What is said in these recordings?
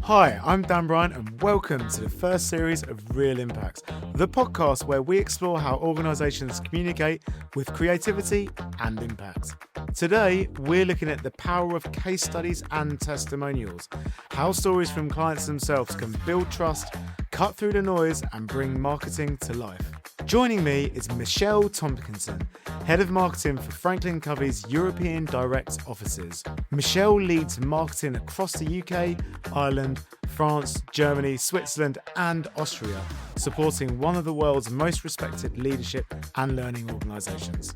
Hi, I'm Dan Bryant and welcome to the first series of Real Impacts, the podcast where we explore how organisations communicate with creativity and impact. Today, we're looking at the power of case studies and testimonials, how stories from clients themselves can build trust, cut through the noise and bring marketing to life. Joining me is Michelle Tompkinson, Head of Marketing for FranklinCovey's European Direct Offices. Michelle leads marketing across the UK, Ireland, France, Germany, Switzerland and Austria, supporting one of the world's most respected leadership and learning organisations.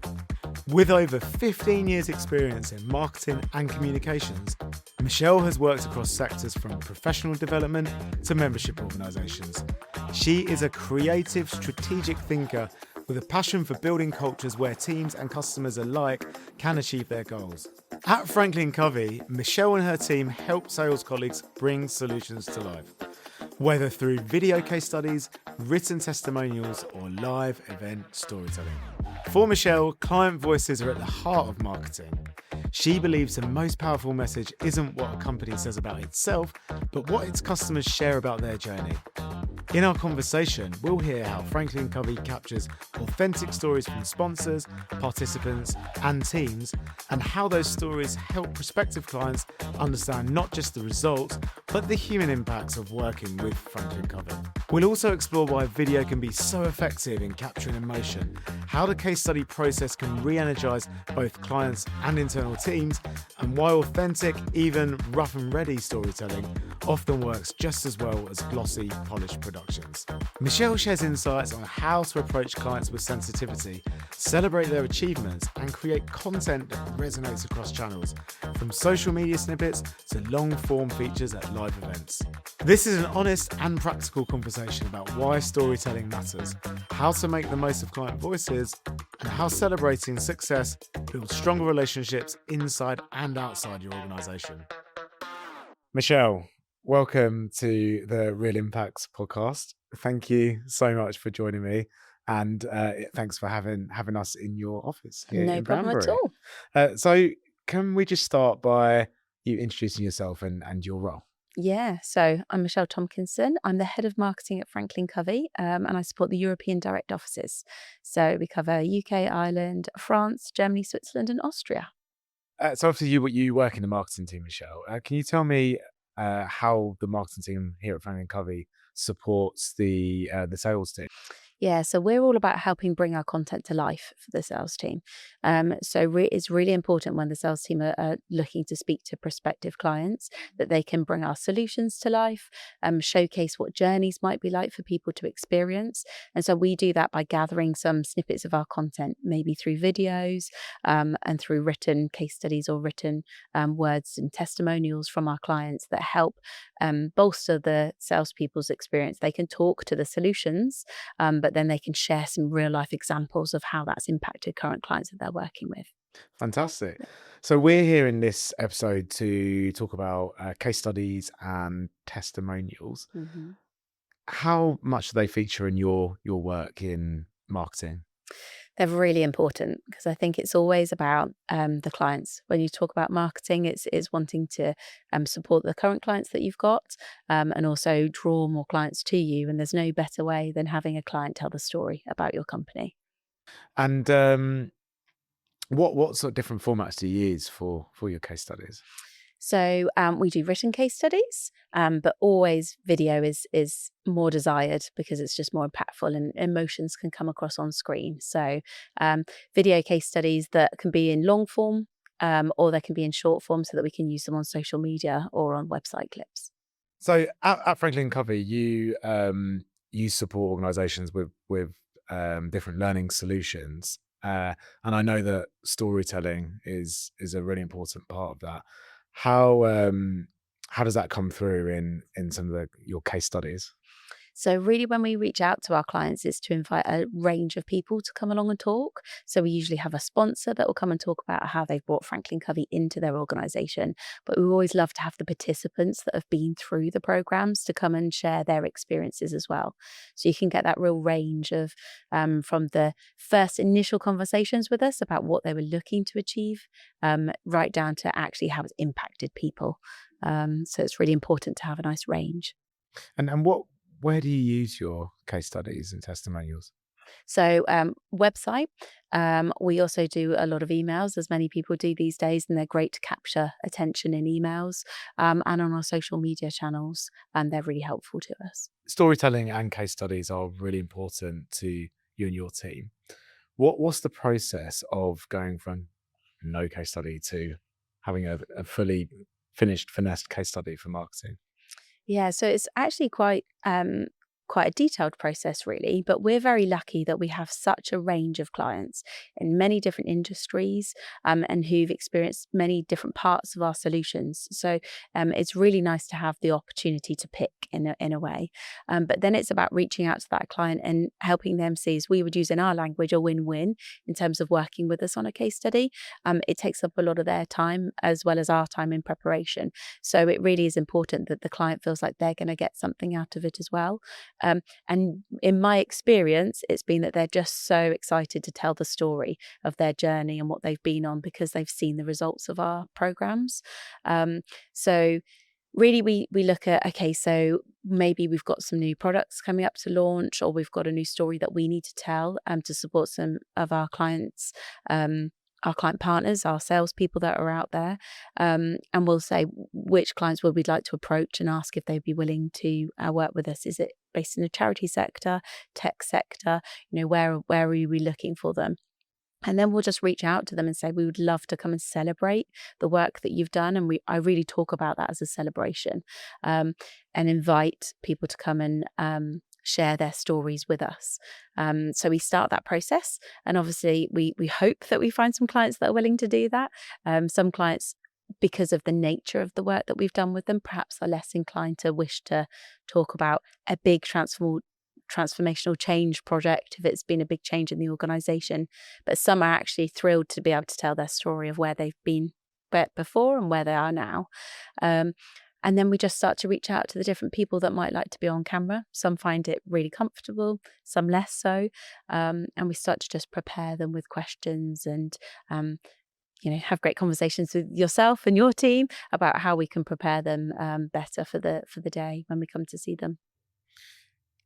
With over 15 years' experience in marketing and communications, Michelle has worked across sectors from professional development to membership organisations. She is a creative, strategic thinker with a passion for building cultures where teams and customers alike can achieve their goals. At FranklinCovey, Michelle and her team help sales colleagues bring solutions to life, whether through video case studies, written testimonials, or live event storytelling. For Michelle, client voices are at the heart of marketing. She believes the most powerful message isn't what a company says about itself, but what its customers share about their journey. In our conversation, we'll hear how FranklinCovey captures authentic stories from sponsors, participants, and teams, and how those stories help prospective clients understand not just the results, but the human impacts of working with FranklinCovey. We'll also explore why video can be so effective in capturing emotion, how the case study process can re-energize both clients and internal teams, and why authentic, even rough and ready storytelling often works just as well as glossy, polished productions. Michelle shares insights on how to approach clients with sensitivity, celebrate their achievements, and create content that resonates across channels, from social media snippets to long-form features at live events. This is an honest and practical conversation about why storytelling matters, how to make the most of client voices, and how celebrating success builds stronger relationships inside and outside your organisation. Michelle, welcome to the Real Impacts podcast. Thank you so much for joining me, and thanks for having us in your office here No in problem at Banbury. all. So can we just start by you introducing yourself and your role? Yeah, so I'm Michelle Tompkinson. I'm the head of marketing at FranklinCovey, and I support the European Direct Offices. So we cover UK, Ireland, France, Germany, Switzerland, and Austria. So obviously you work in the marketing team, Michelle. Can you tell me how the marketing team here at FranklinCovey supports the sales team? Yeah, so we're all about helping bring our content to life for the sales team. It's really important when the sales team are looking to speak to prospective clients that they can bring our solutions to life, showcase what journeys might be like for people to experience. And so we do that by gathering some snippets of our content, maybe through videos and through written case studies or written words and testimonials from our clients that help bolster the salespeople's experience. They can talk to the solutions, but then they can share some real life examples of how that's impacted current clients that they're working with. Fantastic. So we're here in this episode to talk about case studies and testimonials. Mm-hmm. How much do they feature in your work in marketing? They're really important because I think it's always about the clients. When you talk about marketing, it's wanting to support the current clients that you've got and also draw more clients to you. And there's no better way than having a client tell the story about your company. And what sort of different formats do you use for your case studies? So we do written case studies, but always video is more desired because it's just more impactful and emotions can come across on screen. So video case studies that can be in long form or they can be in short form so that we can use them on social media or on website clips. So at FranklinCovey, you support organisations with different learning solutions, and I know that storytelling is a really important part of that. How does that come through in some of your case studies? So really when we reach out to our clients is to invite a range of people to come along and talk. So we usually have a sponsor that will come and talk about how they've brought FranklinCovey into their organisation. But we always love to have the participants that have been through the programmes to come and share their experiences as well. So you can get that real range of from the first initial conversations with us about what they were looking to achieve, right down to actually how it's impacted people. So it's really important to have a nice range. And where do you use your case studies and testimonials? So website. We also do a lot of emails, as many people do these days, and they're great to capture attention in emails, and on our social media channels, and they're really helpful to us. Storytelling and case studies are really important to you and your team. What's the process of going from no case study to having a fully finished, finessed case study for marketing? Yeah, so it's actually quite a detailed process, really. But we're very lucky that we have such a range of clients in many different industries, and who've experienced many different parts of our solutions. So it's really nice to have the opportunity to pick in a way. But then it's about reaching out to that client and helping them see, as we would use in our language, a win-win in terms of working with us on a case study. It takes up a lot of their time as well as our time in preparation. So it really is important that the client feels like they're going to get something out of it as well. And in my experience, it's been that they're just so excited to tell the story of their journey and what they've been on because they've seen the results of our programs. So really, we look at, okay, so maybe we've got some new products coming up to launch, or we've got a new story that we need to tell to support some of our client partners, our salespeople that are out there. And we'll say which clients would we like to approach and ask if they'd be willing to work with us. Is it based in the charity sector, tech sector? Where are we looking for them? And then we'll just reach out to them and say, we would love to come and celebrate the work that you've done. And I really talk about that as a celebration, and invite people to come and share their stories with us. So we start that process. And obviously, we hope that we find some clients that are willing to do that. Some clients, because of the nature of the work that we've done with them, perhaps are less inclined to wish to talk about a big transformational change project if it's been a big change in the organization. But some are actually thrilled to be able to tell their story of where they've been before and where they are now. And then we just start to reach out to the different people that might like to be on camera. Some find it really comfortable, some less so. And we start to just prepare them with questions and have great conversations with yourself and your team about how we can prepare them better for the day when we come to see them.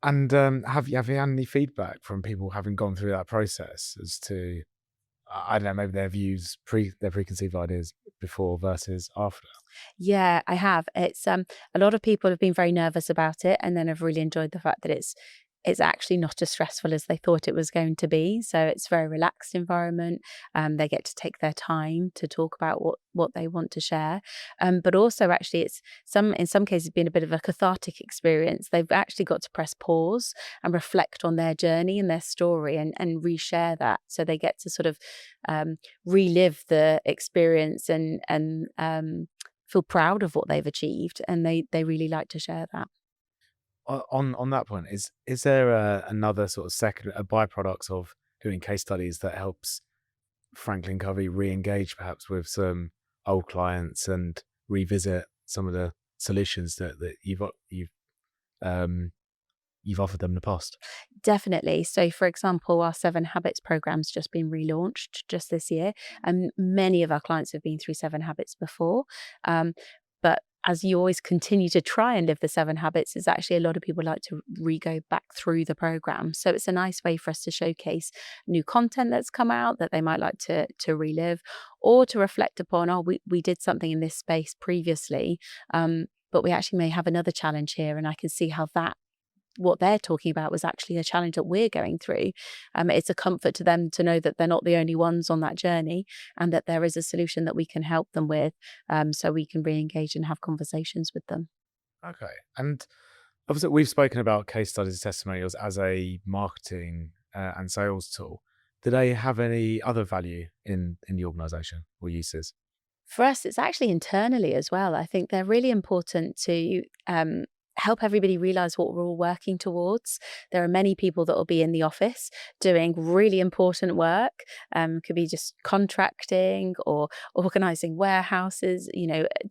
And have you had any feedback from people having gone through that process as to, I don't know, maybe their views, their preconceived ideas before versus after? Yeah, I have. It's a lot of people have been very nervous about it, and then have really enjoyed the fact that it's actually not as stressful as they thought it was going to be. So it's a very relaxed environment. They get to take their time to talk about what they want to share. But also, actually, in some cases been a bit of a cathartic experience. They've actually got to press pause and reflect on their journey and their story and reshare that. So they get to sort of relive the experience and feel proud of what they've achieved, and they really like to share that. On that point, is there another sort of a byproduct of doing case studies that helps FranklinCovey re-engage perhaps with some old clients and revisit some of the solutions that you've offered them in the past? Definitely. So, for example, our 7 Habits program's just been relaunched just this year, and many of our clients have been through 7 Habits before. But as you always continue to try and live the 7 Habits, it's actually a lot of people like to go back through the program. So it's a nice way for us to showcase new content that's come out that they might like to relive, or to reflect upon, oh, we did something in this space previously, but we actually may have another challenge here, and I can see how what they're talking about was actually a challenge that we're going through. It's a comfort to them to know that they're not the only ones on that journey, and that there is a solution that we can help them with, so we can re-engage and have conversations with them. Okay. And obviously, we've spoken about case studies and testimonials as a marketing and sales tool. Do they have any other value in the organization or uses? For us, it's actually internally as well. I think they're really important to help everybody realize what we're all working towards. There are many people that will be in the office doing really important work. Could be just contracting or organizing warehouses,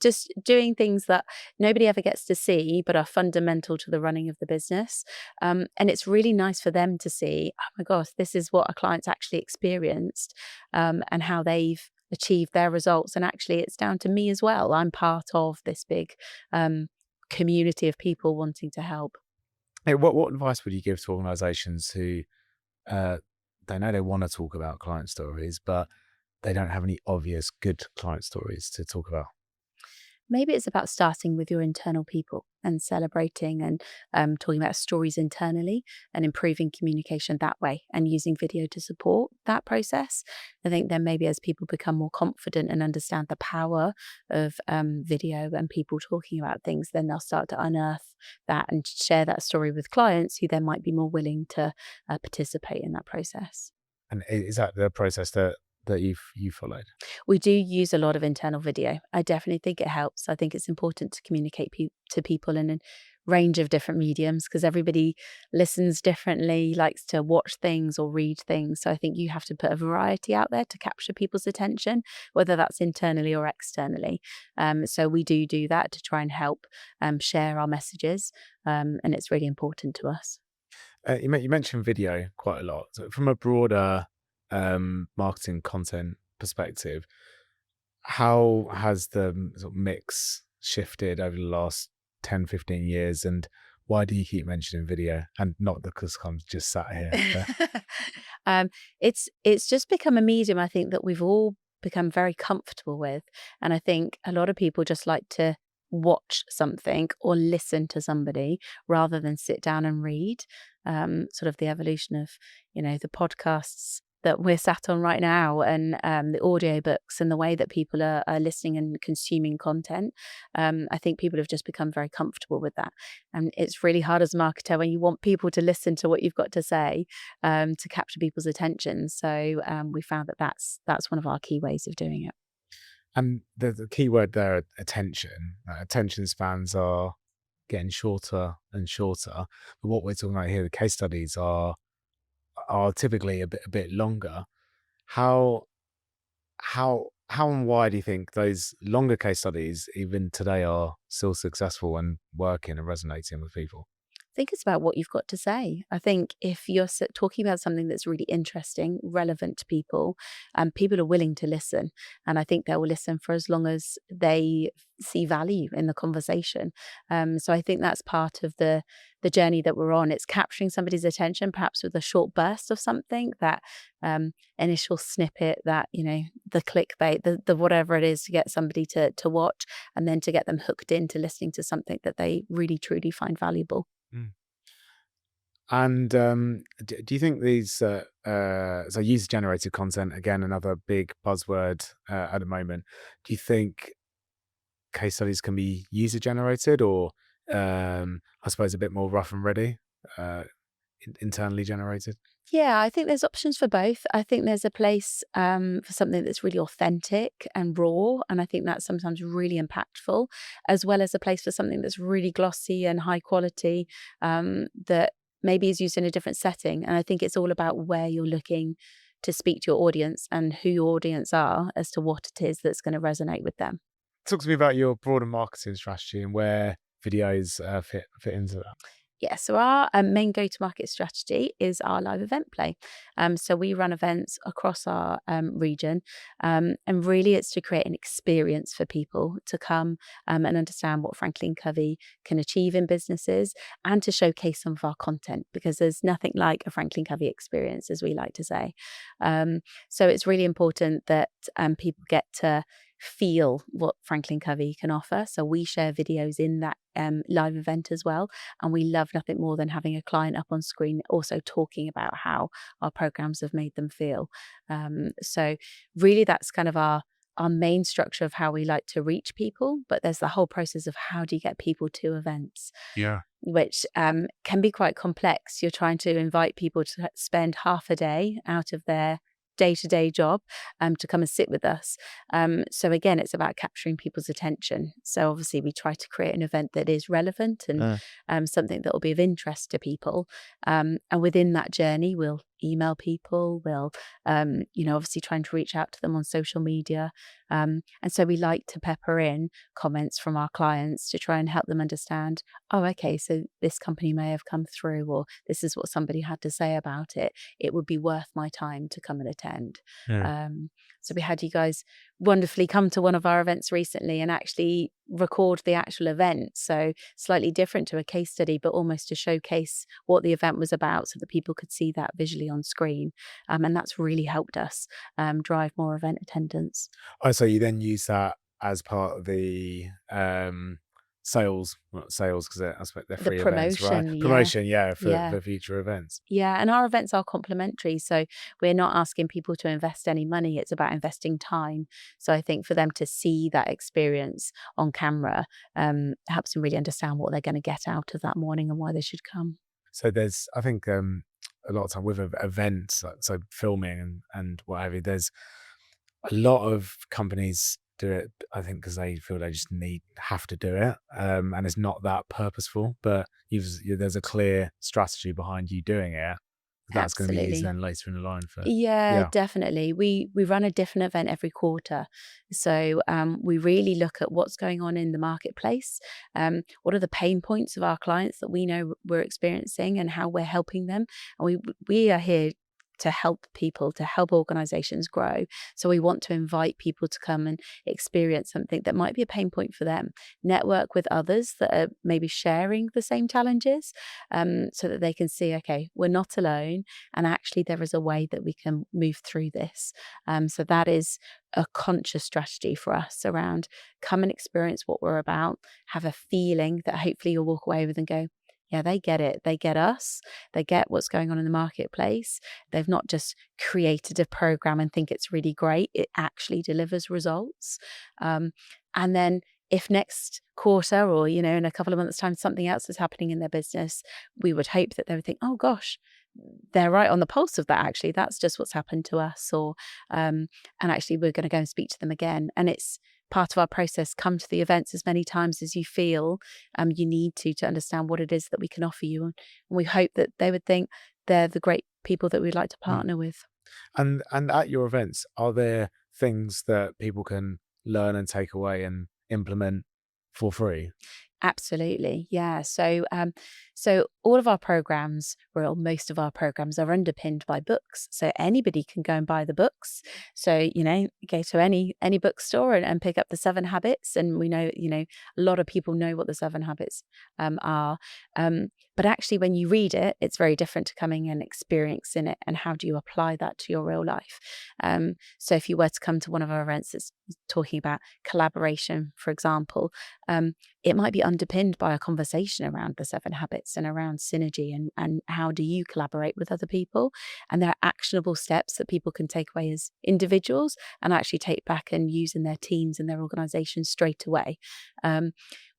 just doing things that nobody ever gets to see, but are fundamental to the running of the business. And it's really nice for them to see, oh my gosh, this is what our clients actually experienced, and how they've achieved their results. And actually, it's down to me as well. I'm part of this big community of people wanting to help. Hey, what advice would you give to organisations who uh, they know they want to talk about client stories, but they don't have any obvious good client stories to talk about? Maybe it's about starting with your internal people and celebrating and talking about stories internally and improving communication that way and using video to support that process. I think then maybe as people become more confident and understand the power of video and people talking about things, then they'll start to unearth that and share that story with clients who then might be more willing to participate in that process. And is that the process that you followed? We do use a lot of internal video. I definitely think it helps. I think it's important to communicate to people in a range of different mediums because everybody listens differently, likes to watch things or read things. So I think you have to put a variety out there to capture people's attention, whether that's internally or externally. So we do that to try and help share our messages, and it's really important to us. You mentioned video quite a lot. So from a broader marketing content perspective, how has the sort of mix shifted over the last 10, 15 years? And why do you keep mentioning video and not because I'm just sat here? It's just become a medium I think that we've all become very comfortable with. And I think a lot of people just like to watch something or listen to somebody rather than sit down and read. Sort of the evolution of, the podcasts that we're sat on right now and the audiobooks and the way that people are listening and consuming content. I think people have just become very comfortable with that. And it's really hard as a marketer when you want people to listen to what you've got to say to capture people's attention. So we found that that's one of our key ways of doing it. And the key word there, attention. Attention spans are getting shorter and shorter. But what we're talking about here, the case studies are typically a bit longer. How and why do you think those longer case studies even today are still successful and working and resonating with people? I think it's about what you've got to say. I think if you're talking about something that's really interesting, relevant to people, people are willing to listen. And I think they will listen for as long as they see value in the conversation. So I think that's part of the journey that we're on. It's capturing somebody's attention, perhaps with a short burst of something, that initial snippet, that, the clickbait, the whatever it is to get somebody to watch and then to get them hooked into listening to something that they really, truly find valuable. Mm. And do you think these so user generated content, again, another big buzzword at the moment, do you think case studies can be user generated or I suppose a bit more rough and ready, uh, internally generated? Yeah, I think there's options for both. I think there's a place for something that's really authentic and raw, and I think that's sometimes really impactful, as well as a place for something that's really glossy and high quality, that maybe is used in a different setting. And I think it's all about where you're looking to speak to your audience and who your audience are as to what it is that's going to resonate with them. Talk to me about your broader marketing strategy and where videos fit into that. Yeah, so our main go-to-market strategy is our live event play. So we run events across our region, and really it's to create an experience for people to come and understand what FranklinCovey can achieve in businesses and to showcase some of our content because there's nothing like a FranklinCovey experience, as we like to say. So it's really important that people get to feel what FranklinCovey can offer. So we share videos in that live event as well. And we love nothing more than having a client up on screen also talking about how our programs have made them feel. So really that's kind of our main structure of how we like to reach people. But there's the whole process of how do you get people to events? Yeah. Which can be quite complex. You're trying to invite people to spend half a day out of their day-to-day job to come and sit with us. So again, it's about capturing people's attention. So obviously we try to create an event that is relevant and something that will be of interest to people. And within that journey, we'll email people. We'll, obviously trying to reach out to them on social media. And so we like to pepper in comments from our clients to try and help them understand, oh, okay, so this company may have come through, or this is what somebody had to say about it. It would be worth my time to come and attend. Yeah. So we had you guys wonderfully come to one of our events recently and actually record the actual event. So slightly different to a case study, but almost to showcase what the event was about so that people could see that visually on screen. And that's really helped us drive more event attendance. Oh, so you then use that as part of the sales, not sales, because I suppose they're The free events, right? promotion, yeah. Promotion, yeah, Yeah. for future events. Yeah, and our events are complimentary, so we're not asking people to invest any money, it's about investing time. So I think for them to see that experience on camera, helps them really understand what they're gonna get out of that morning and why they should come. So there's, I think, a lot of time with events, so filming and what have you, there's a lot of companies do it, I think, because they feel they just have to do it, and it's not that purposeful. But there's a clear strategy behind you doing it. That's going to be used Absolutely. then later in the line for Yeah, yeah. definitely. We run a different event every quarter. So we really look at what's going on in the marketplace. What are the pain points of our clients that we know we're experiencing and how we're helping them. And we are here to help people, to help organizations grow. So we want to invite people to come and experience something that might be a pain point for them. Network with others that are maybe sharing the same challenges, so that they can see, okay, we're not alone and actually there is a way that we can move through this. So that is a conscious strategy for us around come and experience what we're about, have a feeling that hopefully you'll walk away with and go, yeah, they get it. They get us. They get what's going on in the marketplace. They've not just created a program and think it's really great. It actually delivers results. And then if next quarter or, in a couple of months' time, something else is happening in their business, we would hope that they would think, oh gosh, they're right on the pulse of that, actually. That's just what's happened to us. Or, and actually, we're going to go and speak to them again. And it's part of our process. Come to the events as many times as you feel you need to understand what it is that we can offer you. And we hope that they would think they're the great people that we'd like to Mm. partner with. And at your events, are there things that people can learn and take away and implement for free? Absolutely. Yeah. So all of our programs, well, most of our programs are underpinned by books. So anybody can go and buy the books. So, go to any bookstore and pick up the 7 habits. And we know, a lot of people know what the 7 habits are. But actually when you read it, it's very different to coming and experiencing it. And how do you apply that to your real life? So if you were to come to one of our events that's talking about collaboration, for example, it might be underpinned by a conversation around the 7 habits and around synergy and how do you collaborate with other people. And there are actionable steps that people can take away as individuals and actually take back and use in their teams and their organizations straight away.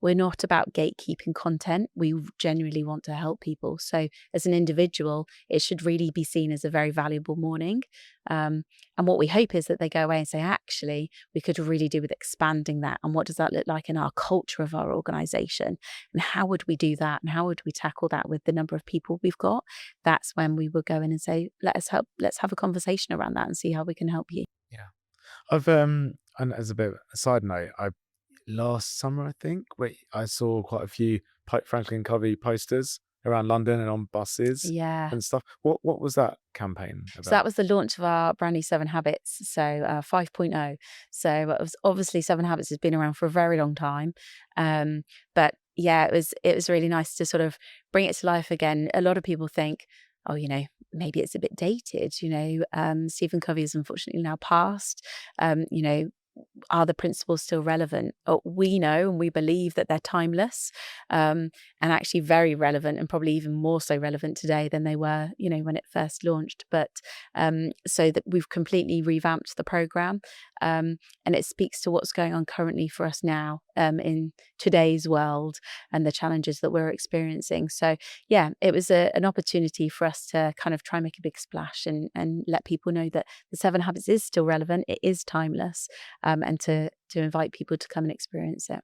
We're not about gatekeeping content. We genuinely want to help people. So as an individual, it should really be seen as a very valuable morning. And what we hope is that they go away and say, actually, we could really do with expanding that. And what does that look like in our culture of our organization? And how would we do that? And how would we tackle that with the number of people we've got? That's when we would go in and say, let's have a conversation around that and see how we can help you. Yeah. I've and as a bit of a side note, I last summer I think I saw quite a few FranklinCovey posters around London and on buses Yeah. and stuff. What was that campaign So that about? was the launch of our brand new 7 habits. So 5.0. So it was obviously 7 habits has been around for a very long time. But yeah, it was really nice to sort of bring it to life again. A lot of people think, oh, maybe it's a bit dated. Stephen Covey is unfortunately now passed. Are the principles still relevant? We know and we believe that they're timeless, and actually very relevant, and probably even more so relevant today than they were, when it first launched. But so that we've completely revamped the program, and it speaks to what's going on currently for us now in today's world and the challenges that we're experiencing. So yeah, it was an opportunity for us to kind of try and make a big splash and let people know that the 7 habits is still relevant. It is timeless, and to invite people to come and experience it.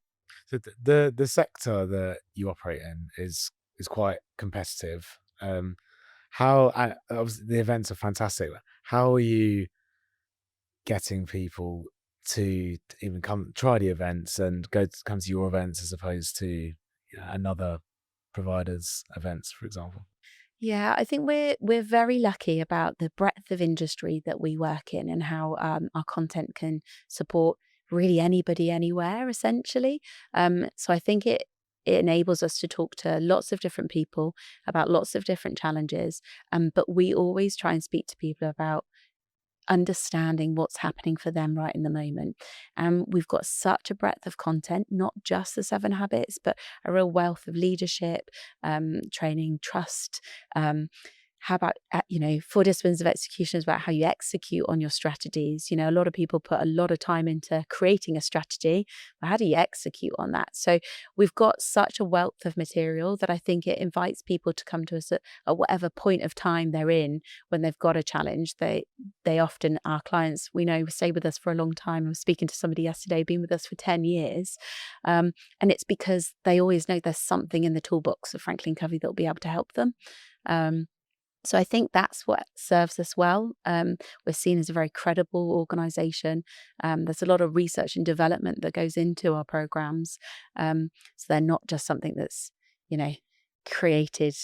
So the sector that you operate in is quite competitive. Obviously the events are fantastic. How are you getting people to even come try the events and come to your events as opposed to another provider's events, for example? Yeah, I think we're very lucky about the breadth of industry that we work in and how our content can support really anybody anywhere essentially. So I think it enables us to talk to lots of different people about lots of different challenges. But we always try and speak to people about understanding what's happening for them right in the moment. We've got such a breadth of content, not just the 7 habits, but a real wealth of leadership, training, trust. How about, 4 disciplines of execution is about how you execute on your strategies. A lot of people put a lot of time into creating a strategy, but how do you execute on that? So we've got such a wealth of material that I think it invites people to come to us at whatever point of time they're in when they've got a challenge. They often, our clients, we know, stay with us for a long time. I was speaking to somebody yesterday, been with us for 10 years. And it's because they always know there's something in the toolbox of FranklinCovey that will be able to help them. So I think that's what serves us well. We're seen as a very credible organization. There's a lot of research and development that goes into our programs. So they're not just something that's, created,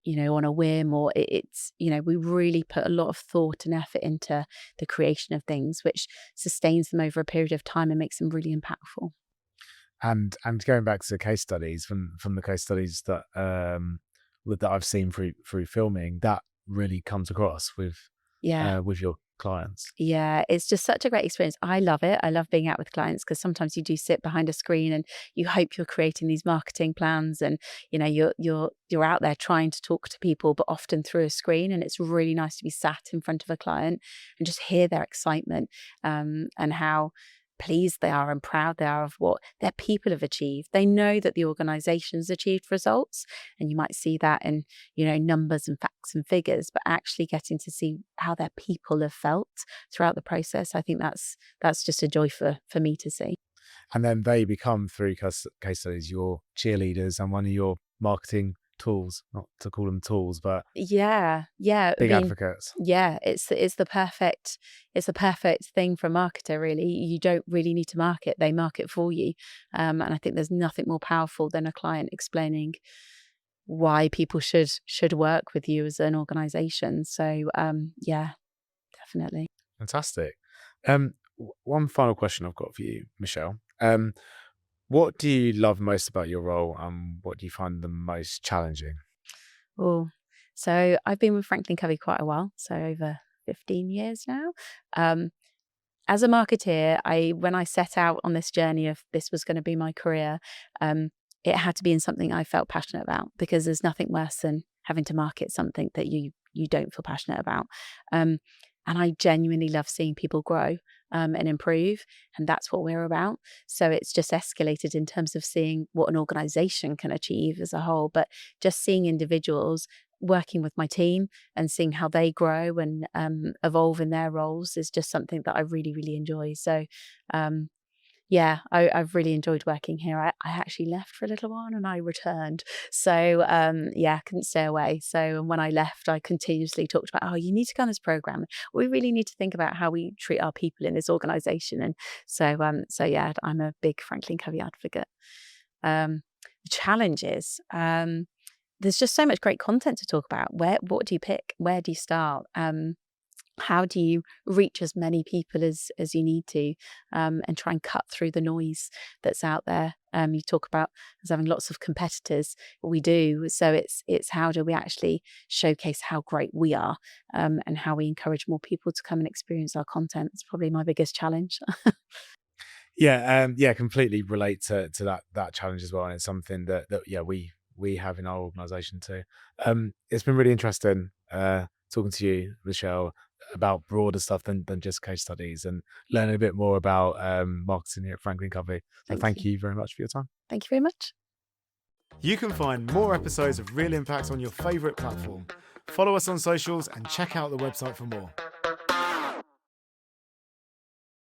on a whim, or it's, we really put a lot of thought and effort into the creation of things, which sustains them over a period of time and makes them really impactful. And going back to the case studies, from the case studies that that I've seen through filming, that really comes across Yeah. with your clients. Yeah, it's just such a great experience. I love it. I love being out with clients because sometimes you do sit behind a screen and you hope you're creating these marketing plans, and you're out there trying to talk to people, but often through a screen. And it's really nice to be sat in front of a client and just hear their excitement, and how pleased they are and proud they are of what their people have achieved. They know that the organization's achieved results, and you might see that in, numbers and facts and figures, but actually getting to see how their people have felt throughout the process. I think that's just a joy for me to see. And then they become, through case studies, your cheerleaders and one of your marketing tools, not to call them tools, but Yeah, yeah. I big mean, advocates. yeah, it's the perfect thing for a marketer, really. You don't really need to market; they market for you. And I think there's nothing more powerful than a client explaining why people should work with you as an organization. So, yeah, definitely. Fantastic. One final question I've got for you, Michelle. What do you love most about your role, and what do you find the most challenging? Oh, so I've been with FranklinCovey quite a while, so over 15 years now. Um, as a marketeer, when I set out on this journey of this was going to be my career, it had to be in something I felt passionate about, because there's nothing worse than having to market something that you don't feel passionate about. Um, and I genuinely love seeing people grow, and improve, and that's what we're about. So it's just escalated in terms of seeing what an organization can achieve as a whole, but just seeing individuals working with my team and seeing how they grow and evolve in their roles is just something that I really, really enjoy. So, yeah, I've really enjoyed working here. I actually left for a little while and I returned. So, yeah, couldn't stay away. So when I left, I continuously talked about, oh, you need to go on this program. We really need to think about how we treat our people in this organization. And so yeah, I'm a big FranklinCovey advocate. The challenges. There's just so much great content to talk about. What do you pick? Where do you start? How do you reach as many people as you need to, and try and cut through the noise that's out there? You talk about us having lots of competitors. We do. So it's how do we actually showcase how great we are, and how we encourage more people to come and experience our content. It's probably my biggest challenge. Yeah, completely relate to that challenge as well, and it's something that yeah we have in our organisation too. It's been really interesting talking to you, Michelle, about broader stuff than just case studies, and learning a bit more about marketing here at FranklinCovey. So Thank thank you. you very much for your time. Thank you very much. You can find more episodes of Real Impact on your favourite platform. Follow us on socials and check out the website for more.